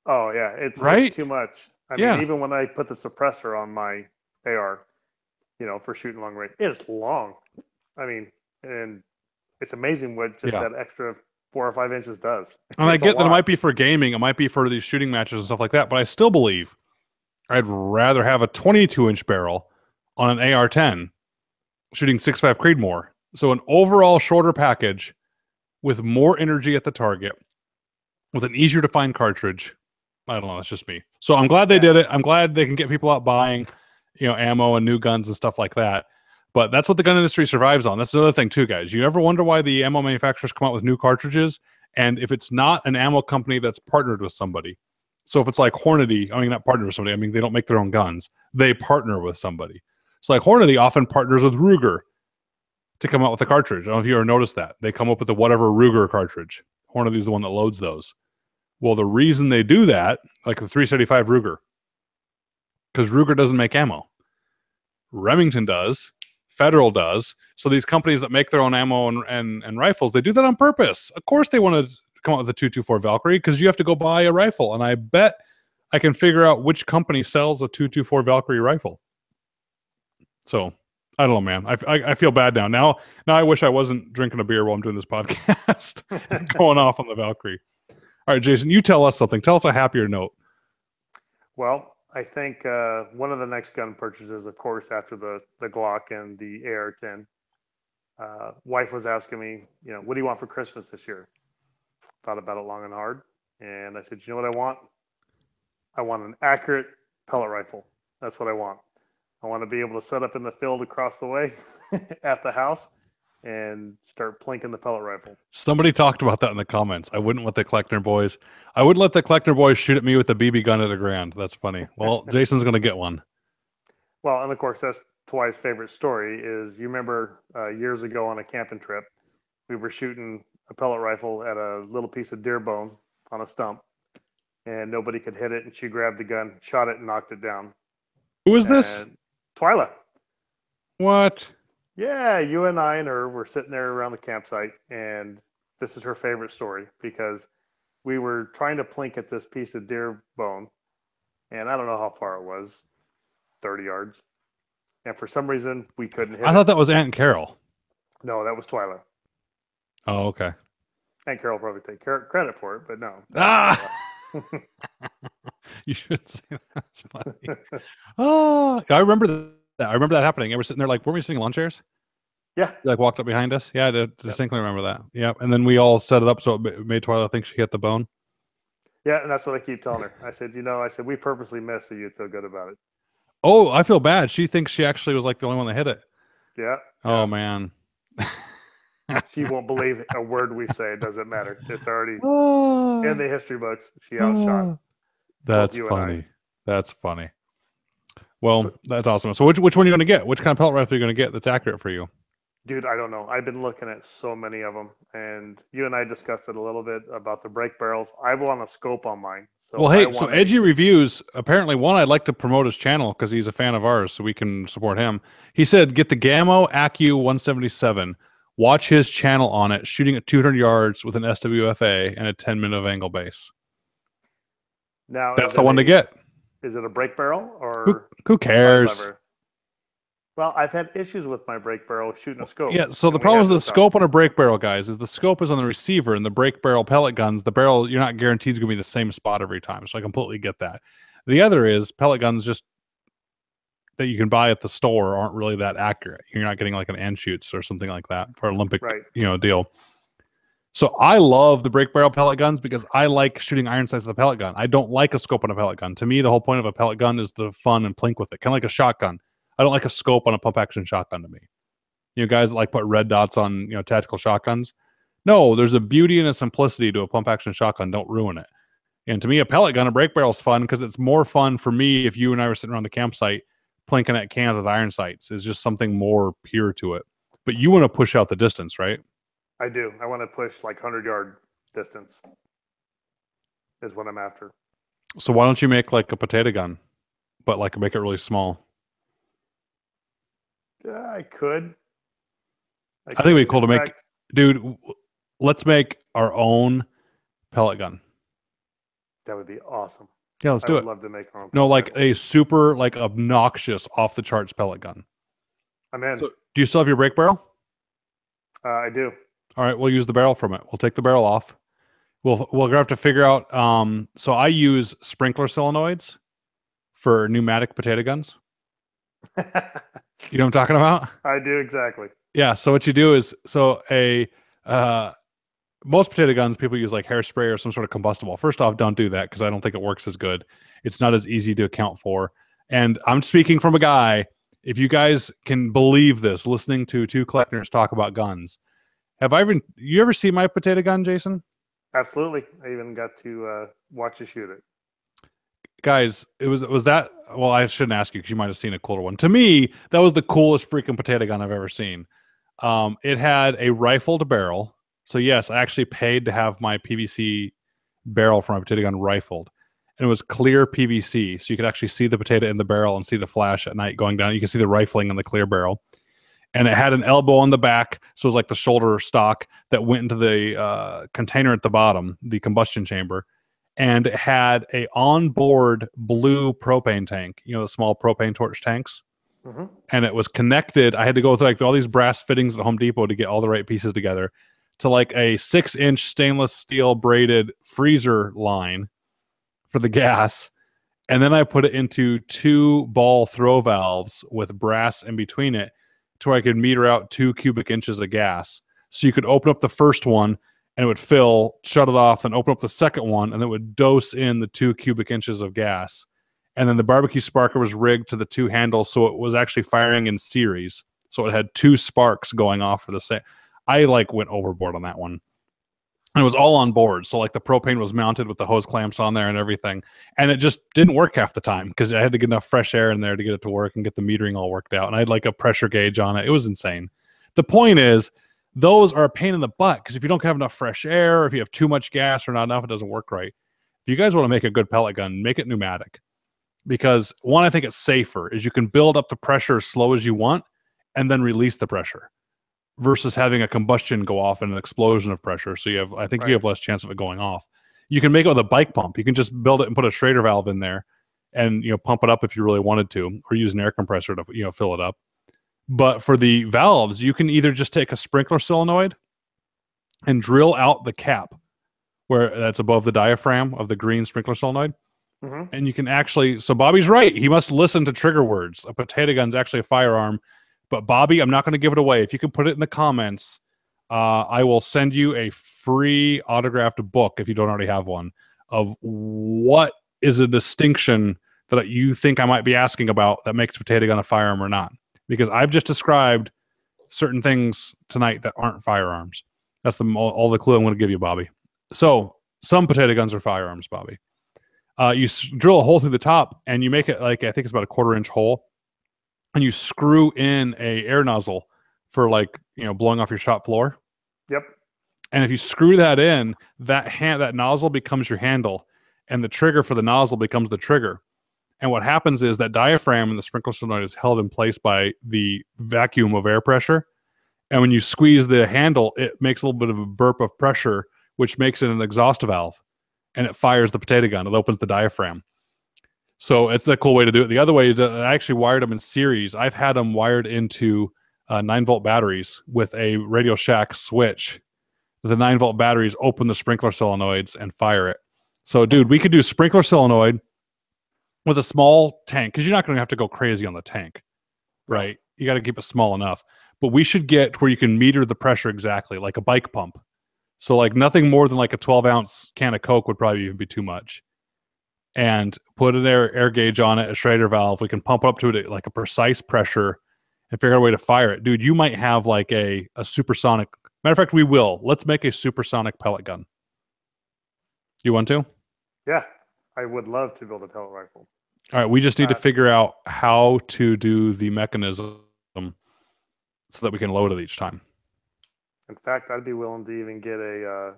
Oh, yeah. It's too much. I mean, even when I put the suppressor on my AR, you know, for shooting long range, it's long. I mean, and it's amazing what just that extra 4 or 5 inches does. And I get that it might be for gaming, it might be for these shooting matches and stuff like that, but I still believe I'd rather have a 22-inch barrel on an AR-10 shooting 6.5 Creedmoor. So an overall shorter package with more energy at the target, with an easier to find cartridge. I don't know, it's just me. So I'm glad they did it. I'm glad they can get people out buying, you know, ammo and new guns and stuff like that. But that's what the gun industry survives on. That's another thing too, guys. You ever wonder why the ammo manufacturers come out with new cartridges? And if it's not an ammo company that's partnered with somebody. So if it's like Hornady, I mean, not partnered with somebody. I mean, they don't make their own guns. They partner with somebody. So like Hornady often partners with Ruger to come out with a cartridge. I don't know if you ever noticed that. They come up with the whatever Ruger cartridge. Hornady's the one that loads those. Well, the reason they do that, like the 375 Ruger, because Ruger doesn't make ammo. Remington does. Federal does. So these companies that make their own ammo and rifles, they do that on purpose. Of course they want to come out with a 2.24 Valkyrie because you have to go buy a rifle. And I bet I can figure out which company sells a 2.24 Valkyrie rifle. So I don't know, man. I feel bad now. Now I wish I wasn't drinking a beer while I'm doing this podcast and going off on the Valkyrie. All right, Jason, you tell us something. Tell us a happier note. Well, I think one of the next gun purchases, of course, after the Glock and the AR-10, wife was asking me, you know, what do you want for Christmas this year? Thought about it long and hard. And I said, you know what I want? I want an accurate pellet rifle. That's what I want. I want to be able to set up in the field across the way at the house and start plinking the pellet rifle. Somebody talked about that in the comments. I wouldn't let the Kleckner boys shoot at me with a BB gun at $1,000. That's funny. Well, Jason's going to get one. Well, and of course, that's Twi's favorite story is you remember years ago on a camping trip, we were shooting a pellet rifle at a little piece of deer bone on a stump and nobody could hit it. And she grabbed the gun, shot it and knocked it down. Who is this? Twyla. What? Yeah, you and I and her were sitting there around the campsite, and this is her favorite story because we were trying to plink at this piece of deer bone, and I don't know how far it was, 30 yards. And for some reason, we couldn't hit it. I thought that was Aunt Carol. No, that was Twyla. Oh, okay. And Carol will probably take credit for it, but no. Ah, you shouldn't say that. That's funny. Oh, I remember that. I remember that happening. I was sitting there like, weren't we sitting in lawn chairs? Yeah. You, like walked up behind us. Yeah, I Yep. distinctly remember that. Yeah, and then we all set it up so it made Twyla think she hit the bone. Yeah, and that's what I keep telling her. I said, we purposely missed so you'd feel good about it. Oh, I feel bad. She thinks she actually was like the only one that hit it. Yeah. Oh man. She won't believe a word we say. It doesn't matter. It's already in the history books. She outshot That's you funny. and I. That's funny. Well, that's awesome. So which one are you going to get? Which kind of pellet rifle are you going to get that's accurate for you? Dude, I don't know. I've been looking at so many of them, and you and I discussed it a little bit about the brake barrels. I want a scope on mine. So Well, hey, so Edgy Reviews, apparently one, I'd like to promote his channel because he's a fan of ours, so we can support him. He said, get the Gammo Accu 177. Watch his channel on it, shooting at 200 yards with an SWFA and a 10-minute of angle base. Now, that's the one to get. Is it a brake barrel or who cares? Well, I've had issues with my brake barrel shooting a scope. Yeah, so the problem with the scope on a brake barrel, guys, is the scope is on the receiver, and the brake barrel pellet guns, the barrel, you're not guaranteed is going to be the same spot every time. So I completely get that. The other is pellet guns just that you can buy at the store aren't really that accurate. You're not getting like an Anschutz or something like that for Olympic, deal. So I love the brake barrel pellet guns because I like shooting iron sights with a pellet gun. I don't like a scope on a pellet gun. To me, the whole point of a pellet gun is the fun and plink with it, kind of like a shotgun. I don't like a scope on a pump action shotgun to me. Guys that like put red dots on, tactical shotguns. No, there's a beauty and a simplicity to a pump action shotgun. Don't ruin it. And to me, a pellet gun, a brake barrel is fun because it's more fun for me if you and I were sitting around the campsite plinking at cans with iron sights. Is just something more pure to it. But you want to push out the distance, right? I do. I want to push like 100-yard distance is what I'm after. So why don't you make like a potato gun, but like make it really small? I could. I think it'd be cool to make, dude. Let's make our own pellet gun. That would be awesome. Yeah, let's do it. I'd love to make our own. No, like a super like obnoxious off the charts pellet gun. I'm in. So, do you still have your brake barrel? I do. All right, we'll use the barrel from it. We'll take the barrel off. We'll have to figure out. So I use sprinkler solenoids for pneumatic potato guns. You know what I'm talking about? I do, exactly. Yeah. So what you do is, most potato guns, people use like hairspray or some sort of combustible. First off, don't do that because I don't think it works as good. It's not as easy to account for. And I'm speaking from a guy. If you guys can believe this, listening to two collectors talk about guns, you ever see my potato gun, Jason? Absolutely. I even got to watch you shoot it. Guys, was that, well, I shouldn't ask you because you might have seen a cooler one. To me, that was the coolest freaking potato gun I've ever seen. It had a rifled barrel. So yes, I actually paid to have my PVC barrel from my potato gun rifled. And it was clear PVC. So you could actually see the potato in the barrel and see the flash at night going down. You can see the rifling in the clear barrel. And it had an elbow on the back. So it was like the shoulder stock that went into the container at the bottom, the combustion chamber. And it had a onboard blue propane tank, the small propane torch tanks. Mm-hmm. And it was connected. I had to go through all these brass fittings at Home Depot to get all the right pieces together to like a 6-inch stainless steel braided freezer line for the gas. And then I put it into 2 ball throw valves with brass in between it to where I could meter out 2 cubic inches of gas. So you could open up the first one and it would fill, shut it off, and open up the second one, and it would dose in the 2 cubic inches of gas. And then the barbecue sparker was rigged to the 2 handles, so it was actually firing in series. So it had 2 sparks going off for the same. I went overboard on that one. And it was all on board. So the propane was mounted with the hose clamps on there and everything. And it just didn't work half the time because I had to get enough fresh air in there to get it to work and get the metering all worked out. And I had a pressure gauge on it. It was insane. The point is, those are a pain in the butt because if you don't have enough fresh air, or if you have too much gas or not enough, it doesn't work right. If you guys want to make a good pellet gun, make it pneumatic. Because one, I think it's safer, is you can build up the pressure as slow as you want and then release the pressure versus having a combustion go off and an explosion of pressure. So you have less chance of it going off. You can make it with a bike pump. You can just build it and put a Schrader valve in there and pump it up if you really wanted to, or use an air compressor to fill it up. But for the valves, you can either just take a sprinkler solenoid and drill out the cap where that's above the diaphragm of the green sprinkler solenoid. Mm-hmm. And you can actually, so Bobby's right. He must listen to trigger words. A potato gun's actually a firearm. But Bobby, I'm not going to give it away. If you can put it in the comments, I will send you a free autographed book, if you don't already have one, of what is a distinction that you think I might be asking about that makes a potato gun a firearm or not. Because I've just described certain things tonight that aren't firearms. That's all the clue I'm going to give you, Bobby. So some potato guns are firearms, Bobby. You drill a hole through the top, and you make it like, I think it's about a 1/4-inch hole, and you screw in a air nozzle for blowing off your shop floor. Yep. And if you screw that in, that nozzle becomes your handle, and the trigger for the nozzle becomes the trigger. And what happens is that diaphragm in the sprinkler solenoid is held in place by the vacuum of air pressure. And when you squeeze the handle, it makes a little bit of a burp of pressure, which makes it an exhaust valve, and it fires the potato gun. It opens the diaphragm. So it's a cool way to do it. The other way is I actually wired them in series. I've had them wired into 9-volt batteries with a Radio Shack switch. The 9-volt batteries open the sprinkler solenoids and fire it. So, dude, we could do sprinkler solenoid with a small tank, because you're not going to have to go crazy on the tank, right? You got to keep it small enough. But we should get where you can meter the pressure exactly, like a bike pump. So like nothing more than like a 12-ounce can of Coke would probably even be too much. And put an air gauge on it, a Schrader valve. We can pump up to it at like a precise pressure and figure out a way to fire it. Dude, you might have like a supersonic. Matter of fact, we will. Let's make a supersonic pellet gun. You want to? Yeah, I would love to build a pellet rifle. All right, we just need to figure out how to do the mechanism so that we can load it each time. In fact, I'd be willing to even get a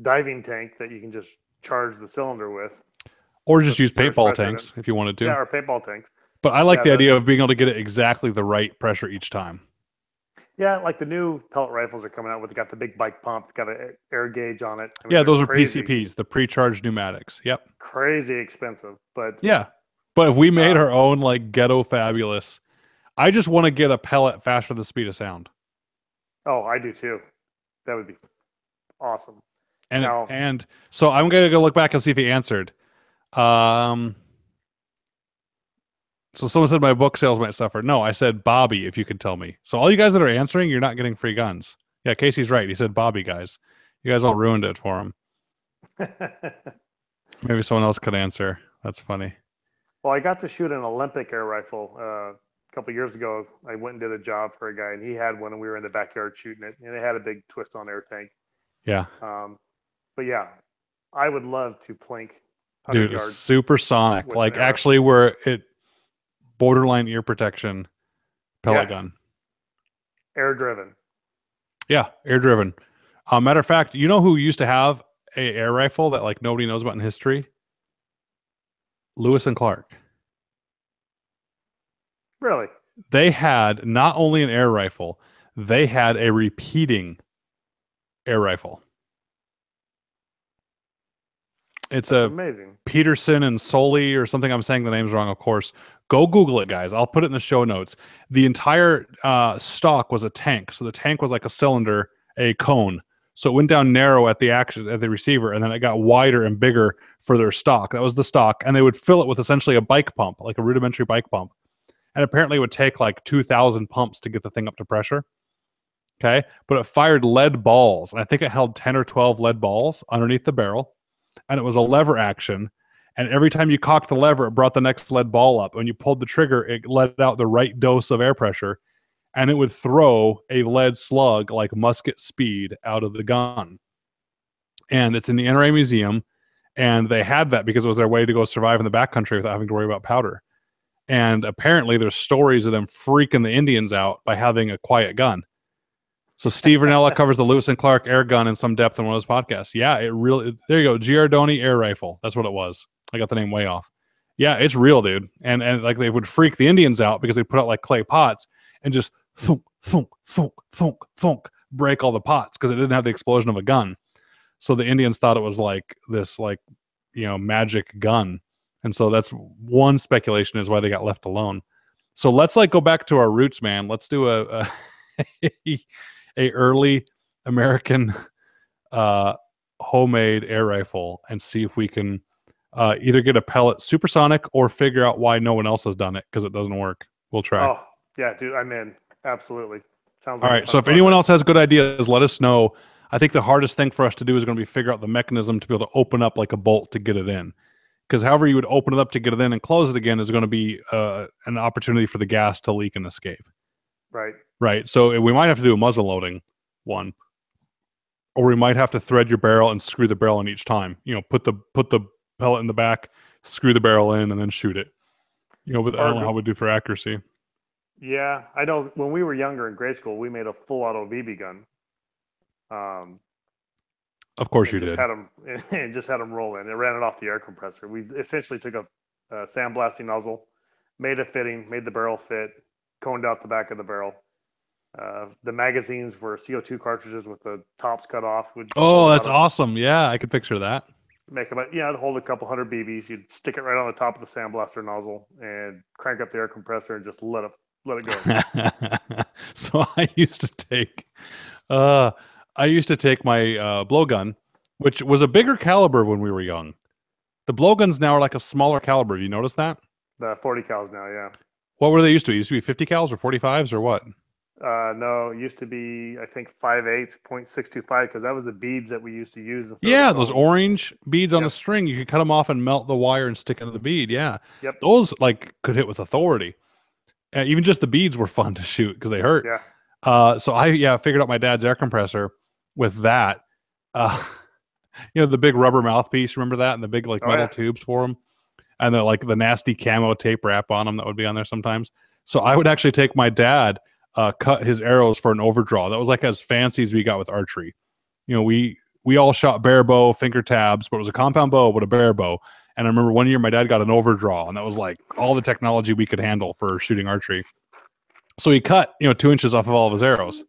diving tank that you can just charge the cylinder with. Or just use paintball tanks if you wanted to. Yeah, or paintball tanks. But I like the idea of being able to get it exactly the right pressure each time. Yeah, like the new pellet rifles are coming out with, got the big bike pump, it's got an air gauge on it. I mean, yeah, those are PCPs, the pre-charged pneumatics. Yep. Crazy expensive, but yeah. But if we made our own like ghetto fabulous, I just want to get a pellet faster than the speed of sound. Oh, I do too. That would be awesome. And so I'm gonna go look back and see if he answered. So someone said my book sales might suffer. No, I said Bobby, if you could tell me. So all you guys that are answering, you're not getting free guns. Yeah, Casey's right. He said Bobby, guys. You guys all ruined it for him. Maybe someone else could answer. That's funny. Well, I got to shoot an Olympic air rifle a couple years ago. I went and did a job for a guy, and he had one, and we were in the backyard shooting it, and it had a big twist-on air tank. Yeah. But yeah, I would love to plink. Dude, supersonic, like actually where it borderline ear protection pellet gun. Air driven. Yeah, air driven. Matter of fact, you know who used to have a air rifle that like nobody knows about in history? Lewis and Clark. Really? They had not only an air rifle, they had a repeating air rifle. That's amazing. Peterson and Soley or something. I'm saying the name's wrong, of course. Go Google it, guys. I'll put it in the show notes. The entire stock was a tank. So the tank was like a cylinder, a cone. So it went down narrow at the receiver, and then it got wider and bigger for their stock. That was the stock. And they would fill it with essentially a bike pump, like a rudimentary bike pump. And apparently it would take like 2,000 pumps to get the thing up to pressure. Okay. But it fired lead balls. And I think it held 10 or 12 lead balls underneath the barrel. And it was a lever action. And every time you cocked the lever, it brought the next lead ball up. When you pulled the trigger, it let out the right dose of air pressure. And it would throw a lead slug like musket speed out of the gun. And it's in the NRA Museum. And they had that because it was their way to go survive in the backcountry without having to worry about powder. And apparently there's stories of them freaking the Indians out by having a quiet gun. So Steve Ranella covers the Lewis and Clark air gun in some depth in one of those podcasts. Yeah, it really, there you go. Giardoni air rifle. That's what it was. I got the name way off. Yeah, it's real, dude. And like they would freak the Indians out because they put out like clay pots and just thunk, thunk, thunk, thunk, thunk, break all the pots because it didn't have the explosion of a gun. So the Indians thought it was like this, like, you know, magic gun. And so that's one speculation is why they got left alone. So let's like go back to our roots, man. Let's do a early American uh, homemade air rifle and see if we can either get a pellet supersonic or figure out why no one else has done it because it doesn't work. We'll try. Oh, yeah, dude, I'm in. Absolutely. Sounds All like a right. ton So of if fun. anyone else has good ideas, let us know. I think the hardest thing for us to do is going to be figure out the mechanism to be able to open up like a bolt to get it in. Because however you would open it up to get it in and close it again is going to be an opportunity for the gas to leak and escape. Right. Right. So we might have to do a muzzle loading one, or we might have to thread your barrel and screw the barrel in each time. You know, put the pellet in the back, screw the barrel in, and then shoot it. You know, but I Or, don't know how we do for accuracy. yeah, I know when we were younger in grade school, we made a full auto BB gun. Um, Of course and you just did. had them and just had them roll in. It ran it off the air compressor. We essentially took a sandblasting nozzle, made a fitting, made the barrel fit, coned out the back of the barrel. The magazines were CO2 cartridges with the tops cut off. Would hold Oh, that's about a awesome. Yeah, I could picture that. make about it'd hold a couple hundred BBs. You'd stick it right on the top of the sandblaster nozzle and crank up the air compressor and just let it go. So uh I used to take my blowgun, which was a bigger caliber when we were young. The blowguns now are like a smaller caliber. You notice that? The 40 cals now, yeah. What were they used to be? Used to be 50 cals or 45s or what? No, it used to be I think 5/8 .625 because that was the beads that we used to use instead of the Yeah, those cones. orange beads on a Yep, string. You could cut them off and melt the wire and stick into the bead. Yeah, yep, those like could hit with authority. Even just the beads were fun to shoot because they hurt. yeah. So I figured out my dad's air compressor with that. Uh, the big rubber mouthpiece. Remember that, and the big like Oh metal yeah. tubes for them, and the nasty camo tape wrap on them that would be on there sometimes. So I would actually take my dad, cut his arrows for an overdraw. That was like as fancy as we got with archery. We all shot bare bow, finger tabs, but it was a compound bow with a bare bow. And I remember one year my dad got an overdraw, and that was like all the technology we could handle for shooting archery. So he cut 2 inches off of all of his arrows.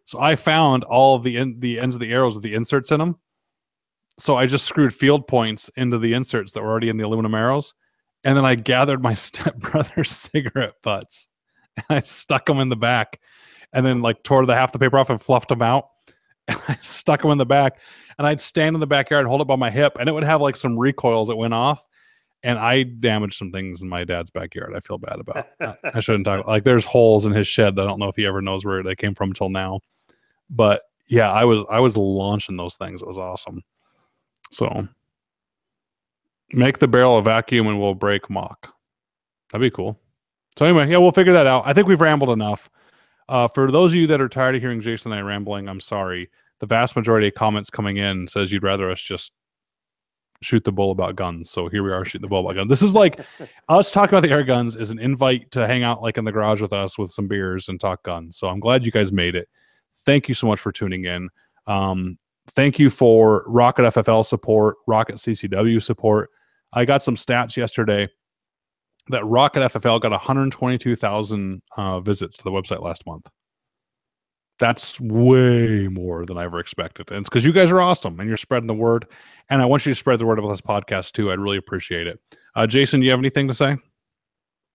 So I found all of the ends of the arrows with the inserts in them. So I just screwed field points into the inserts that were already in the aluminum arrows, and then I gathered my stepbrother's cigarette butts and I stuck them in the back, and then like tore half the paper off and fluffed them out. And I stuck them in the back, and I'd stand in the backyard, hold it by my hip, and it would have like some recoils that went off. And I damaged some things in my dad's backyard. I feel bad about. I shouldn't talk. Like there's holes in his shed that I don't know if he ever knows where they came from until now. But yeah, I was launching those things. It was awesome. So make the barrel a vacuum and we'll break mock. That'd be cool. So anyway, yeah, we'll figure that out. I think we've rambled enough. For those of you that are tired of hearing Jason and I rambling, I'm sorry. The vast majority of comments coming in says you'd rather us just shoot the bull about guns. So here we are shooting the bull about guns. This is like us talking about the air guns is an invite to hang out like in the garage with us with some beers and talk guns. So I'm glad you guys made it. Thank you so much for tuning in. Thank you for Rocket FFL support, Rocket CCW support. I got some stats yesterday that Rocket FFL got 122,000 visits to the website last month. That's way more than I ever expected. And it's because you guys are awesome and you're spreading the word. And I want you to spread the word about this podcast too. I'd really appreciate it. Jason, do you have anything to say?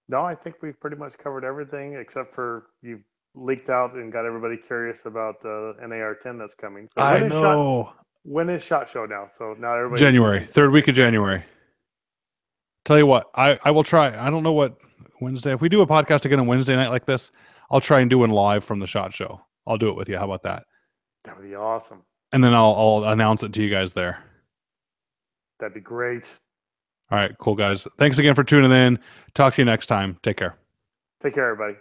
No, I think we've pretty much covered everything except for you've leaked out and got everybody curious about the NAR-10 that's coming. So I know. when is SHOT Show now? So now everybody January, third week of January. Tell you what, I will try. I don't know what Wednesday. If we do a podcast again on Wednesday night like this, I'll try and do one live from the SHOT Show. I'll do it with you. How about that? That would be awesome. And then I'll announce it to you guys there. That'd be great. All right, cool guys. Thanks again for tuning in. Talk to you next time. Take care. Take care, everybody.